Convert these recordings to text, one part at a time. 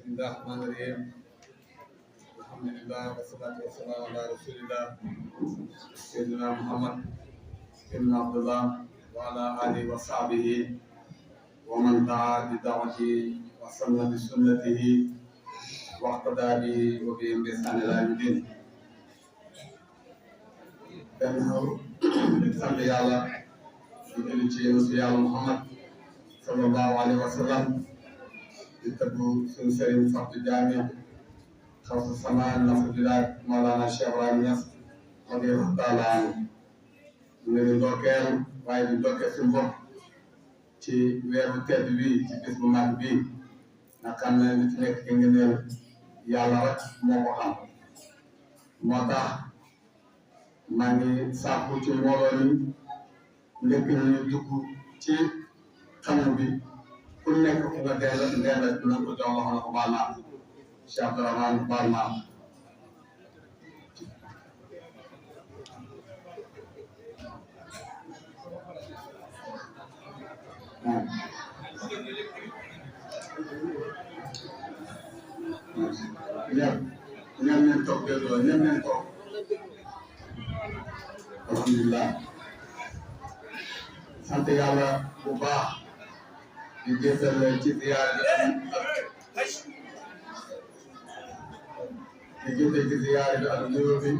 الله الرحمن الرحيم الحمد لله والصلاة والسلام على رسول الله سيدنا محمد بن عبد الله وعلى آله وصحبه ومن دعا بدعوته وسن بسنته واقتدى به وبهم بإحسان إلى يوم الدين. sant yàlla di julli ci yonent yàlla Muhammad sallallahu alayhi wa sallam di tëgg suñu sëriñ Fatou Diagne xaw sa sama nafu bilaay Mawlana Cheikh Ibrahima Niass radiyallahu taala anhu ñu ngi ndokkeel waaye di ndokkeel suñu bopp ci weeru tedd bi ci bis bu mag bi nga xam ne li ci nekk nga neel yàlla rek moo ko xam moo tax maa ngi sàkku ci mbooloo mi njëkk ñu dugg ci xamu bi ku nekk fu nga delloo dina ko jox loxo na ko baal naa Cheikh Abdourahmane baal naa ñëpp leen toog dégloo ñëpp leen toog alhamdulilah sant yàlla bu baax di jësal ci ziyaar ci ziyaar bi ak nuyoo bi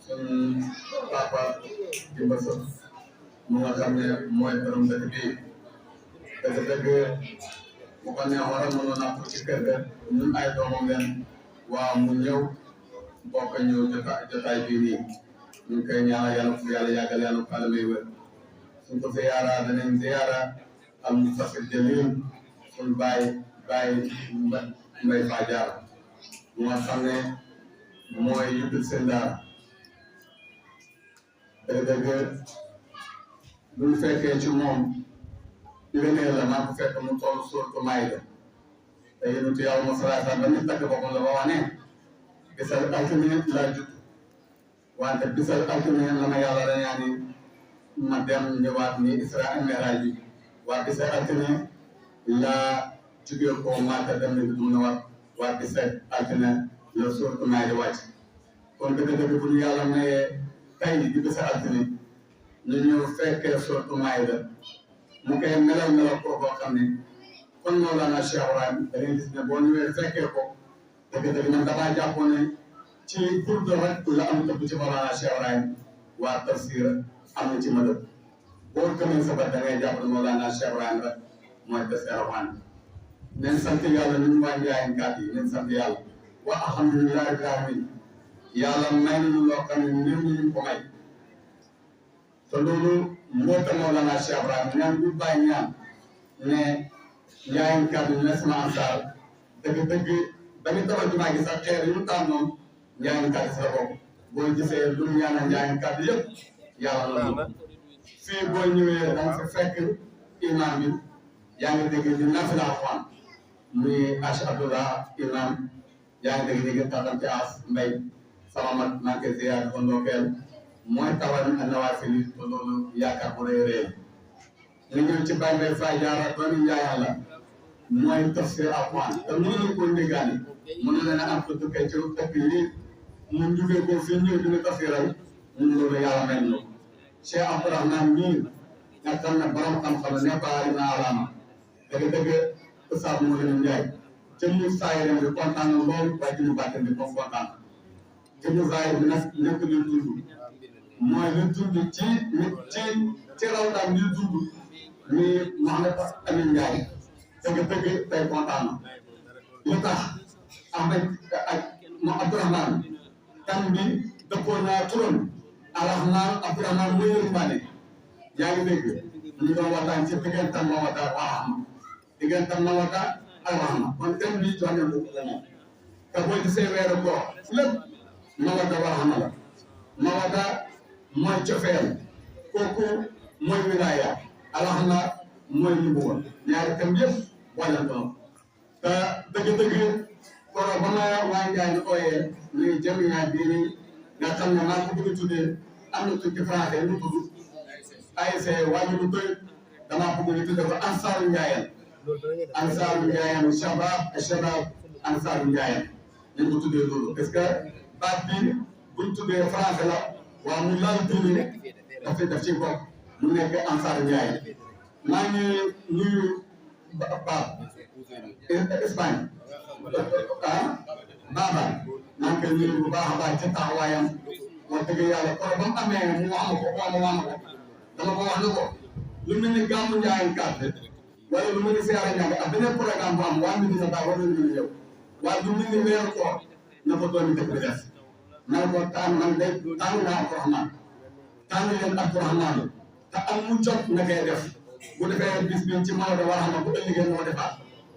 suñu papa di Mbasso mu nga xam ne mooy borom dëkk bi dëgg-dëgg bu ko neexoon rek mënoon naa ko ci kër ga ñun ay doomam leen waaw mu ñëw bokk ñëw jotaay bii nii ñu ngi koy ñaanal yàlla fu yàlla yàggal yàlla fu yàlla may wér suñ ko ziyaara danañ ziyaara am Fatou Jamil suñ bàyyi Mbay Fadiar mu nga xam ne mooy yubbil seen daara dëgg-dëgg bu ñu fekkee ci moom ngëneel la maa ko fekk mu toll suuratu Maayda te yonentu yàlla mo salaata ba ñu tagg boppam la ba wax ne bisal altine laa judd wante bisal altine la ma yàlla dañaani ma dem ñëwaat ni Isra ak Miraaj bi waa bisal altine laa jugee ko Makka dem ni du na waa bisal altine la suuratu Maayda wàcc kon dëgg-dëgg bu ñu yàlla mayee tey di bisal altine ñu ñëw fekkee suuratu Maayda mu koy melal ko boo xam ne kon Mawlana Cheikh Ibrahima da ngay gis ne boo ñëwee fekkee ko dëgg-dëgg man damaa jàppoon ne ci pour de rek la am tëbb ci Mawlana Cheikh Ibrahima waa tafsir am na ci madëb boo gëmee sa bët da ngay jàpp ne Mawlana Cheikh Ibrahima rek mooy tafsir Alxuraan nañ sant yàlla ñun waa Njaayeenkat yi nañ sant yàlla wa alhamdulillahi rabbil alamin yàlla may nañu loo xam ne ñun ñu ko may te loolu moo tax Mawlana Cheikh Ibrahima ñaan bu bàyyi ñaan ne Njaayeenkat yi ne sama ansaar dëgg-dëgg dañu tabax jumaa gi sax xeer yu taam noonu Njaayeenkat yi si la bokk boo gisee lu mu ñaanal Njaayeenkat yi yëpp yàlla la fii boo ñëwee da nga fi fekk imam bi yaa ngi dégg di nafila Alxuraan muy Abdullah imam yaa ngi dégg ñu taxam ci as mbay sama mag maa ngi koy ziyaar ko ndokkeel mooy tawal nawaafil te loolu yaakaar bu rëy rëy ñu ñëw ci Baye Mbaye Fadiar doomi Njaayaan la mooy tafsir Alxuraan te mënuñu ko ndéggaani mën na leen a am ko dëkkee ci dëkk yi mu jugee ko fi ñëw dina tafsiral ñun loolu yàlla may ñu Cheikh Abdourahmane ñii nga xam ne borom xam-xam ne baari na alaama dëgg-dëgg Oustaz Mouhamed Ndiaye jëmmu saayir bi kontaan na lool waaye jëmmu bàttin bi comme kontaan jëmmu saayir bi nag nekk lu dund mooy lu dund ci rawdaan ñu dund ni Mouhamed Amin Ndiaye dëgg-dëgg tey kontaan na lu tax Ahmed ak Abdourahmane tam bi dëppoo naa turam Arrahmane Abdourahmane mooy yërmande yaa ngi dégg ñu doon waxtaan ci diggante Mawada ak Rahma diggante Mawada ak Rahma kon thème bi jox nañu ko moom te boo gisee weeru koor lépp Mawada wa Rahma la Mawada mooy cofeel kooku mooy wilaaya Rahma mooy nubuwa ñaari thème yëpp wàññi ko te dëgg-dëgg koro ba ma waa Njaay ooyee ñuy jëm ñaar bii nii nga xam ne maa ko bëgg a tuddee am na tuuti français ñu tudd ASC wàññi lu doy damaa bëgg ñu tuddee ko Ansaaru Njaayeen ansaaru njaayeen shabab ansaaru njaayeen nañ ko tuddee loolu parce que baat bi buñ tuddee français la waaw mu laal diine daf ci bokk mu nekk ansaaru njaayeen maa ngi nuyu Ba Espagne Baba maa ngi koy nuyu bu baax a baax ci taxawaayam wax dëgg yàlla koro ba mu amee mu wax ma ko dama ko wax ne ko lu mel ni gàmmu njaayeen carte wala lu mel ni siyaara njàng ak beneen programme bu am waa Medina Baye war nañu ñëw waaye lu mel ni weeru koor na ko doon dëkk bi def na ko tànn man de tànn naa Abdourahmane tànn leen Abdourahmane te am mu jot na koy def bu defee bis bi ci Maodo war a xam bu ëllëgee moo defaat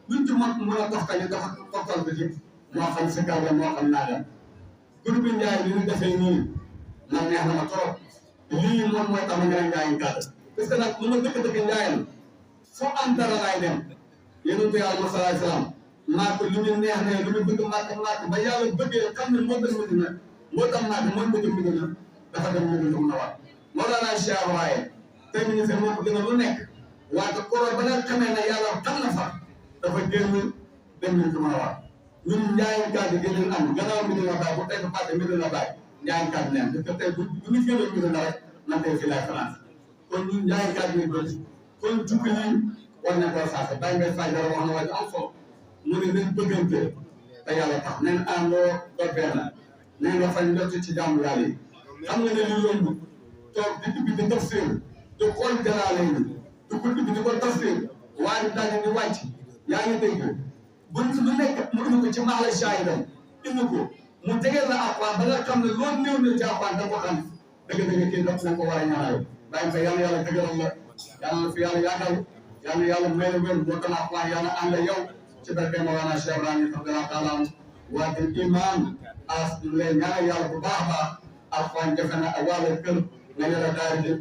luñ ci mën a toxtal ñu dafa toxtal ko ci moo xam si kaw la moo xam naa leen groupe Ndiaye li ñu defee nii man neex na ma trop lii moom mooy tax ma nga ne Ndiaye gàtt parce que nag lu ma dëkk Ndiaye foo am dara laay dem yonent Yàlla salaay salaam maa ko lu ñu neex ne lu ñu bëgg màkk ba yàlla bëggee xam ne moo tax Medina moo tax màkk mooy bëgg Medina dafa dem Medina mun a waat moo daan naa Cheikh waaye tey ministre moo ko gën a lu nekk waaye koro ba nga xamee ne yàlla xam na fa dafa génn dem Medina mun a waat ñun Ndiaye kàddu gi ñu am gannaaw Medina Baye bu tey ba passé Medina Baye Ndiaye kàddu neen parce que tey bu ñu génnoon Medina rek man tey fii laay France kon ñun Ndiaye kàddu yi bëri kon jukki yi war nañ koo saase bàyyi ngay fay dara wax na waaye am foofu mu ne nañ bëggante te yàlla tax nañ àndoo doon benn nañ nga fañ njort ci jàmm yàlla yi xam nga ne li yomb toog di ubbi di tafsir di xool jalaale yi di ko ubbi di ko tafsir waaye daal di wàcc yaa ngi dégg buñ lu nekk mu indi ko ci maala shaahidam indi ko mu tegeel la Alxuraan ba nga xam ne loolu néew na ci Alxuraan da ko xam dëgg-dëgg kii daf nañ ko war a ñaanal bàyyi fa yàlla yàlla dëgëral la yàlla na fi yàlla yàggal yàlla may la wér boo tax wax yàlla ànd ak yow ci barke Mawlana Cheikh Ibrahima radiyallahu taala waaye imaam as leen ñaanal yàlla bu baax a baax Alxuraan jafe na ak wàllu kër nga yore daara ji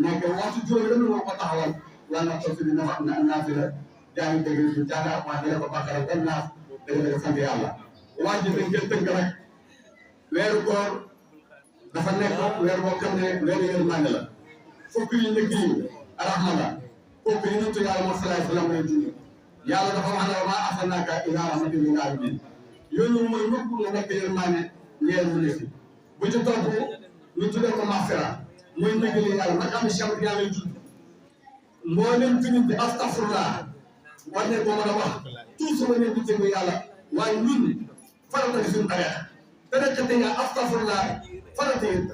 nekk waxtu juróomi dama moo ko taxawal wala na ko fi dina wax na naafi la jaa ngi dégg ñu jàng Alxuraan dina ko bàkkara benn naaf dëgg-dëgg sant yàlla waa ji dañ koy tënk rek weeru koor dafa nekk weer boo xam ne weeru yërmande la fukk yi njëkk yi rahma la kooku yonent Yàlla moo salaay salaam lay dund yàlla dafa wax ne wa maa arsalnaaka illaa rahmatan lil aalamiin yooyu mooy ñëpp nga nekk yërmande ñeel mu ne fi bu ci topp ñu tuddee ko maxfira mooy ndigali yàlla nag am chambre yàlla lay dund mboolem junit bi astafurlah war ne ko mën a wax toujours war ne di jënd yàlla waaye ñun farata di suñu tariixa tariixa te nga astafurlah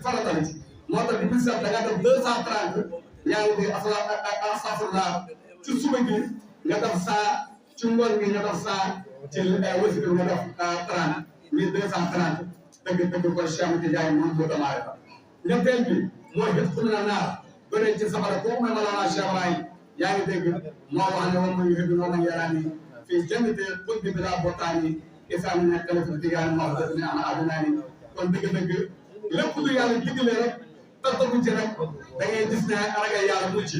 farata la ci moo tax di bis da nga def 230 yaa ngi dégg astafurlah ci suba gi nga def 100 ci ngoon gi nga def 100 ci wësi bi nga def 30 1230 dëgg ko Cheikh Tidiane moom moo damaare fa ñetteel bi mooy xet xul na naar bëre ci safara kooku mooy Mawlana Cheikh Ibrahim yaa ngi dégg moo wax ne moom mooy xëddu noonu yaraani fii jannati xuldi bi laa botaani isaan ne xalifa Tidiane moo wax ne ana adunaani kon dëgg lépp lu yàlla digle rek tënku ci rek da ngay gis ne ragal yàlla mucc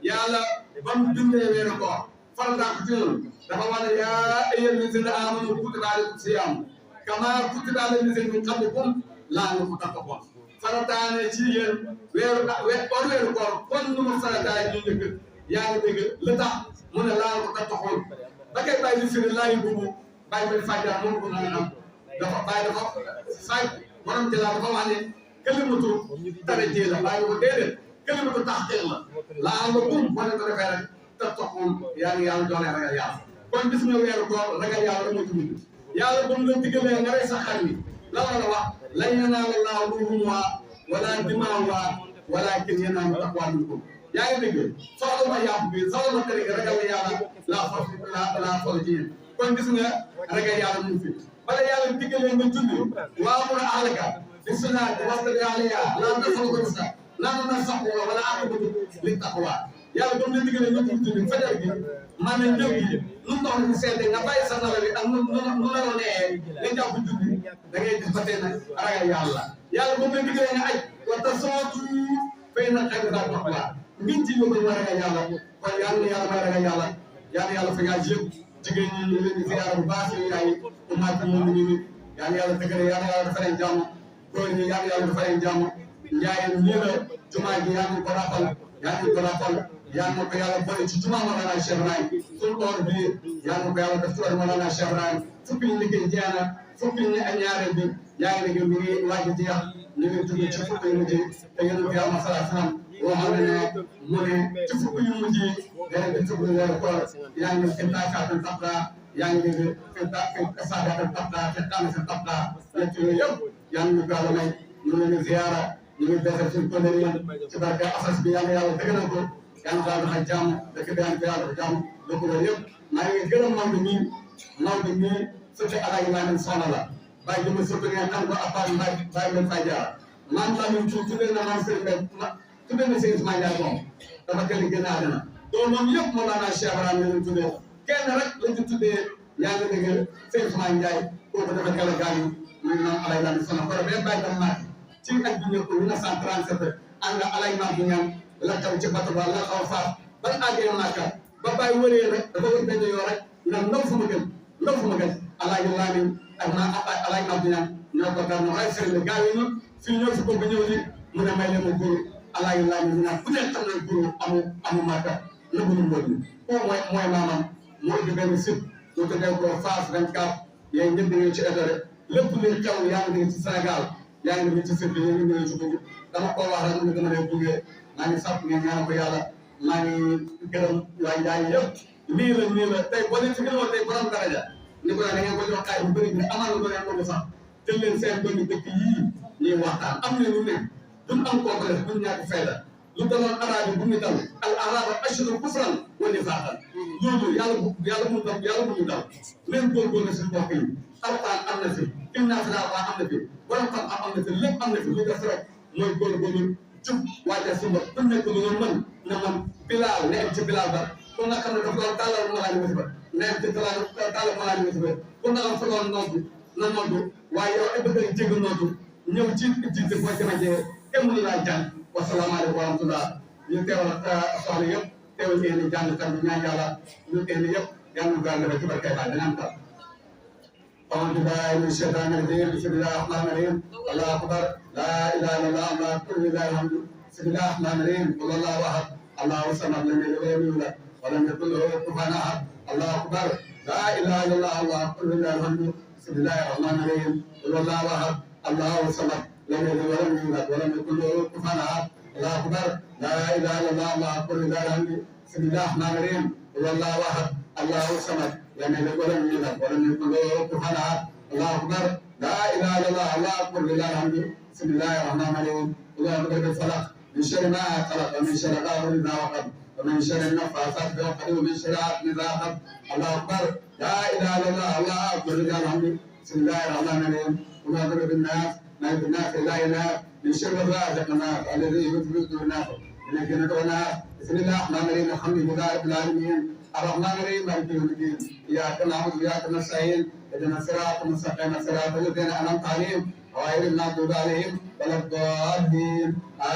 yàlla ba mu bindee weeru koor faral daa ko ci noonu dafa wax ne yaa ayyuhal lazina aamanu kutiba alaykum siyaam kamaa kutiba alal lazina min qablikum la'allakum tattaqun farataane ci yéen weeru koor kon nu mu farataay ñu njëkk yaa ngi dégg lu tax mu ne la'allakum tattaqun ba kay bàyyi li firi laayi boobu bàyyi ba fàjjaa moom ko mën a am dafa bàyyi dafa saay borom jëlaat dafa wax ne kalimatu tarjih la bàyyi ko déedéet kalimatu tahqiq la la'allakum boo leen ko defee rek tattaqun yaa ngi yàlla doole ragal yàlla kon gis nga weeru koor ragal yàlla rek moo ci mujj yàlla ba mu la diggalee nga rey sa xar mi la war a wax lan yanaala llaaha luhuumuhaa wala dimaa'uhaa walaakin yanaaluhu taqwaa minkum yaa ngi dégg soxla ma yàpp bi soxla ma tëri ragal yàlla laa fol ci yéen kon gis nga ragal yàlla mu fi bala yàlla diggalee nga julli wa'mur ahlaka bis-salaati wastabir alayhaa laa nas'aluka rizqan nahnu narzuquka wal aaqibatу lit-taqwaa yàlla ba mu la diggalee nga julli fajar gi maanaam ñëw gi nu ndox mi seede nga bàyyi sa nala bi ak nu la la nee nga jàpp julli da ngay gis ba tey nag ragal yàlla yàlla ba mu la diggalee nga aj wa tasaawwadu fa inna xayra zaadi taqwaa nit ci yóbbal ma ragal yàlla kon yàlla na yàlla may ragal yàlla fa ngaa yëpp jigéen ñi ñu leen di ziyaara bu baax yi yaay ummaat moom ñu ni yàlla dëggale yàlla dafa leen jàmm góor ñi yàlla dafa leen jàmm njaayeen ñii la jumaa ji yàlla ko rappal yal na ko yàlla boole ci jumaa Mawlana Cheikh Ibrahim suñu or bi yal na ko yàlla def ci or Mawlana Cheikh Ibrahim fukki ñu liggéey jeex na fukki ñu ak ñaareel bi yaa ngi liggéey mi ngi waaj a jeex ñu ngi jóge ci fukki yu mujj te yéen a yàlla masala salaam waxoon na ne mu ne ci fukki yu mujj yi dana di tëb weeru koor yaa ngi fi taakaatal tabda yaa ngi dégg fi saagaatal tabda fi taanasi tabda ñett yooyu yëpp yaa ngi ñu ko yàlla may ñu ngi leen ziyaara ñu ngi beesal suñu kóllëre ci barke asas bi yàlla yàlla dëggal ko yàlla daal dafa jàmm dëkk bi yàlla yàlla dafa jàmm dëkk ba yëpp maa ngi gërëm Maodo mii sëte Alaaji Lamin Soxna la bàyyi jëma sëte ngeen xam ko appal bàyyi leen fay jaar maam Lamin Cuub tuddee na maam Sëriñ Mbay tuddee na Sëriñ Ismaïla Ndiaye moom dafa teel a génn àddina doomam yëpp Mawlana Cheikh Ibrahim la ñu tuddee kenn rek lañ ci tuddee yaa ngi dégg Sëriñ Ismaïla Ndiaye kooku dafa teel a gaañu muy maam Alaaji Lamin Soxna ko bee bàyyi tam maat ci at bi ñëpp 1937 ànd Alaaji Maam bu ñaan la taw ci bato ba la xaw faaf bañ àggee Màkka ba bàyyi wëree rek dafa wër benn yoo rek ndax ndaw fu ma gën Alaaji Lamin ak naa Alaaji Maam bu ñaan ñoo ko daan ay sëriñ la gaaw yi ñu fii ñëw si boobu ñëw ni mu ne may leen ma góor Alaaji Lamin ñu naan ku nekk xam na góor amu Màkka la bu ñu mbóot mi kooku mooy maamam moo di benn site ñu tuddee ko Fass 24 yéen ñëpp ngeen ci étore lépp luy xew yaa ngi ci Sénégal yaa ngi nii ci sëñ bi ñu ngi ci dugg dama ko wax rek mu ngi dama lay gunge maa ngi sàpp ngeen ñaanal ko yàlla maa ngi gërëm waa Njaay yëpp nii la tey boo leen ci gën a tey borom daraja ni ko da ngeen ko jox xaay bu bëri bi amal na leen ko sax jël leen seen doomi dëkk yii ñuy waxtaan am na lu ne duñ am complexe duñ ñàkk fayda lu daloon arabe bu ñu dal al araba ashhuru kufran wa nifaqan loolu yàlla bu ñu dal leen góorgóorlu suñu mbokk yi alquran am na fi inna fi laa am na fi wala xam am na fi lépp am na fi lu def rek mooy góorgóorlu jub waajal si bopp ku nekk lu nga mën na man bilaal ne am ci bilaal ba ku nga xam ne daf doon tàllal malaani musiba ne am ci tàllal malaani musiba ku nga am fa doon noddu na noddu waaye yow ay bëgg a jégg noddu ñëw ci jiite boo jamajee kenn mënu laa jàng wasalaamaaleykum wa rahmatullah ñu teewal soxla yëpp teewal ngeen jàngkat bi ñaan yàlla ñu teewal yëpp yàlla ñu gàllankoor ci barke ba dinañ ko أعوذ بالله من الشيطان الرجيم بسم الله الرحمن الرحيم الله أكبر لا إله إلا الله الله أكبر لله الحمد بسم الله الرحمن الرحيم قل الله أحد الله الصمد لم يلد ولم يولد ولم يكن له كفوا أحد الله أكبر لا إله إلا الله الله أكبر لله الحمد بسم الله الرحمن الرحيم قل الله أحد الله الصمد لم يلد ولم يولد ولم يكن له كفوا أحد الله أكبر لا إله إلا الله الله أكبر لله الحمد بسم الله الرحمن الرحيم قل الله أحد الله الصمد لم يلد ولم يولد ولم يكن له كفوا أحد الله أكبر لا إله إلا الله الله أكبر لله الحمد بسم الله الرحمن الرحيم قل أعوذ برب الفلق من شر ما خلق ومن شر غاسق إذا وقب ومن شر النفاثات في العقد ومن شر حاسد إذا حسد الله أكبر لا إله إلا الله الله أكبر لله الحمد بسم الله الرحمن الرحيم قل أعوذ برب الناس مالك الناس إله الناس من شر الرازق الناس الذي يوسوس في الناس من الجنة والناس بسم الله الرحمن الرحيم الحمد لله رب العالمين الرحمن الرحيم مالك يوم الدين إياك نعبد وإياك نستعين اهدنا الصراط المستقيم صراط الذين أنعمت عليهم غير المغضوب عليهم ولا الضالين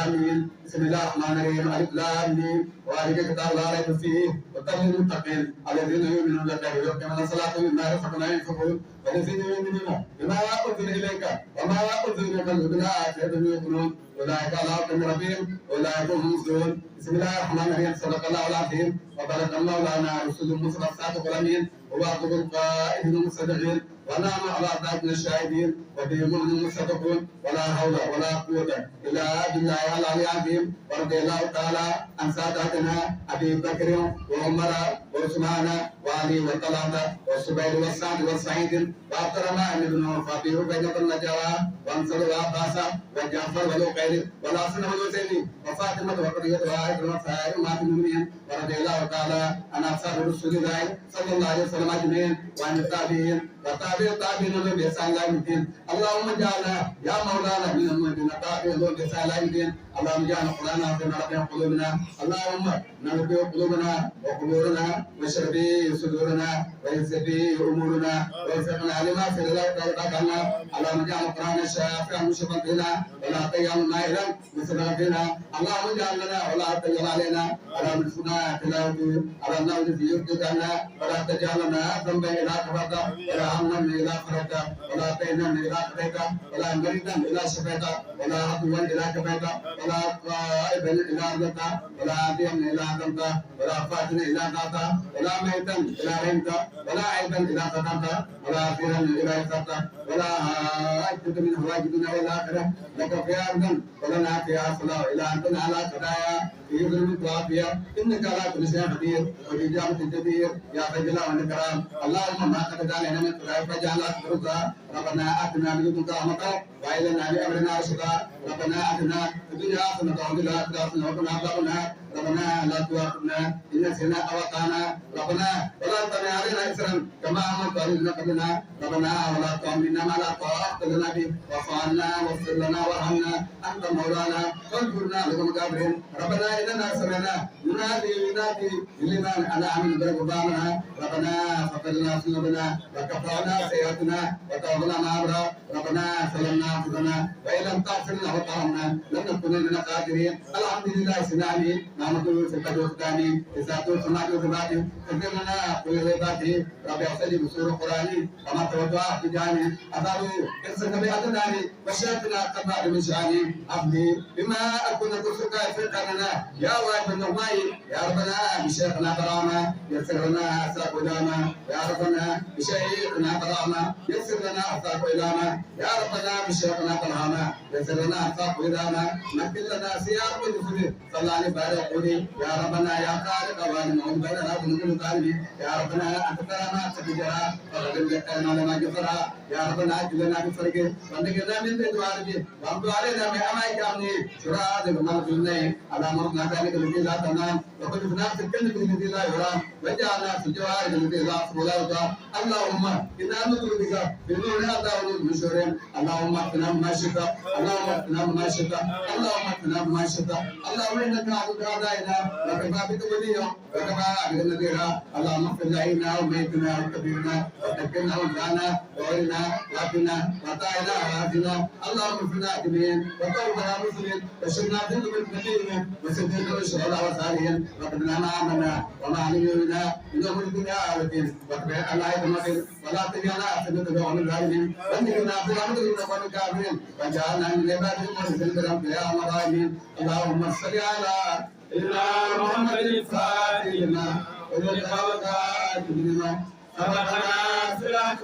آمين بسم الله الرحمن الرحيم ألف لام ميم ذلك كتاب لا ريب فيه وهدى للمتقين الذين يؤمنون بالغيب ويقيمون الصلاة ومما رزقناهم ينفقون والذين يؤمنون بما أنزل إليك وما أنزل من قبلك بالآخرة هم يؤمنون أولئك على هدى من ربهم أولئك هم المفلحون بسم الله الرحمن الرحيم صدق الله العظيم وبارك الله لنا رسول المصطفى الصادق الأمين وبعض القائدين المصدقين ونعم على ذات الشاهدين وبهم المصدقون ولا حول ولا قوة إلا بالله العلي العظيم ورضي الله تعالى عن ساداتنا أبي بكر وعمر وعثمان وعلي وطلحة والزبير والسعد والسعيد وعبد الرحمن بن عوف وأبي عبيدة بن الجراح وأنصر وعباس وجعفر والعقيل والحسن والحسين وفاطمة وقضية وعائشة وسائر أمهات المؤمنين ورضي الله تعالى عن أصحاب رسول الله صلى الله عليه وسلم أجمعين وعن التابعين وتابع التابعين لهم بإحسان إلى يوم الدين اللهم اجعلنا يا مولانا من المؤمنين التابعين لهم بإحسان إلى يوم الدين اللهم اجعلنا قرآنا عظيما ربنا قلوبنا اللهم نبي قلوبنا وقبورنا واشرب به صدورنا ويسر به أمورنا ووفقنا لما في الله وتوفقنا اللهم اجعل القرآن شافعا مشفا بنا ولا تجعل مائلا مثل بنا اللهم اجعل لنا ولا تجعل علينا اللهم ارزقنا تلاوته على النوم في يرجعنا ولا تجعل لنا ذنبا إلى كفرته ولا هما إلى فرجته ولا دينا إلى قضيته ولا مريضا إلى شفيته ولا عدوا إلى كفيته ولا طائبا إلا رزقته ولا عاديا إلا عزمته ولا فاتنا إلا قاطعته ولا ميتا إلا رحمته ولا عيبا إلا سترته ولا خيرا إلا يسرته ولا حاجة من حوائجنا والآخرة لك فيها أرضا ولنا فيها صلاة إلى أن تنال خدايا في ظلم العافية إنك على كل شيء قدير وبإجابة الجدير يا ذا الجلال والإكرام اللهم ما قد علينا من خدايا فاجعل أكبرك ربنا آتنا من لدنك رحمة وإلنا بأمرنا رشدا ربنا آتنا في الدنيا حسنة وفي الآخرة حسنة وقنا عذاب النار ربنا لا تؤاخذنا إن نسينا أو أخطأنا ربنا ولا تحمل علينا إصرا كما حملت على الذين قبلنا ربنا ولا تحملنا ما لا طاقة لنا به واعف عنا واغفر لنا وارحمنا أنت مولانا فانصرنا على القوم الكافرين ربنا إننا سمعنا ينادي لمن أنا عمل بربنا ربنا فاغفر لنا ذنوبنا وكفرنا سيئاتنا وتوفنا مع الأبرار ربنا سلمنا أنفسنا وإن لم تغفر لنا وترحمنا لن نكون من الخاسرين الحمد لله سناني نعمته سبحانه وتعالى إساءته سماعته وثباته اغفر لنا كل غيباته ربي أصلي بسور القرآن وما توضع في جاني أثاره إرسل بأدناني وشاتنا قبل من شاني عبدي بما أكون كسرك في قرننا يا واحد النغماي يا ربنا بشيخنا كرامة يسر لنا أساق إلامة يا ربنا بشيخنا كرامة يسر لنا أساق إلامة يا ربنا بشيخنا كرامة يسر لنا أساق إلامة نكل لنا سياق الفضل صلى عليه بارك قولي يا ربنا يا خالق واني معون بيننا ونقول طالبي يا ربنا أنت ترانا تبجرا فقدم لنا لما جفرا يا ربنا أجلنا بفرق وندقنا من دوارجي وامدو علينا من أمائك أمني شراء بمال جلني على مرضنا ذلك الذي لا تنام وقل في نفس الكلمة التي لا يرام وجعلنا في الجوار التي لا صلاة اللهم إنا نطلب بك بنور هذا ونور من شرهم اللهم اكفنا ما شئت اللهم اكفنا ما شئت اللهم اكفنا ما شئت اللهم إنك عبد أعدائنا وكفى بك وليا وكفى بك نذيرا اللهم اغفر لنا وميتنا وكبيرنا وذكرنا وانفعنا وغيرنا وعافنا وطائنا وعافنا اللهم اغفرنا أجمعين وتوبنا مسلمين وشرنا في المسلمين وسددنا الشهداء والصالحين وقدنا ما آمنا وما علمنا من أمر الدنيا والدين وقبل الله يتمكن ولا تجعلنا فتنة لقوم الظالمين وانجنا في رحمتك من القوم الكافرين وجعلنا من عبادك المخلصين برحمتك يا أرحم الراحمين اللهم صل على سيدنا محمد الفاتح لما وذلك الخاتم لما سبقنا صراط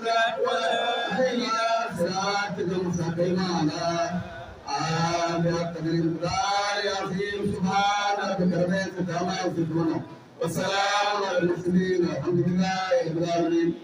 وهدينا صراط المستقيم على آله القدر المقدار العظيم سبحان ربك رب العزة عما يصفون والسلام على المرسلين والحمد لله رب العالمين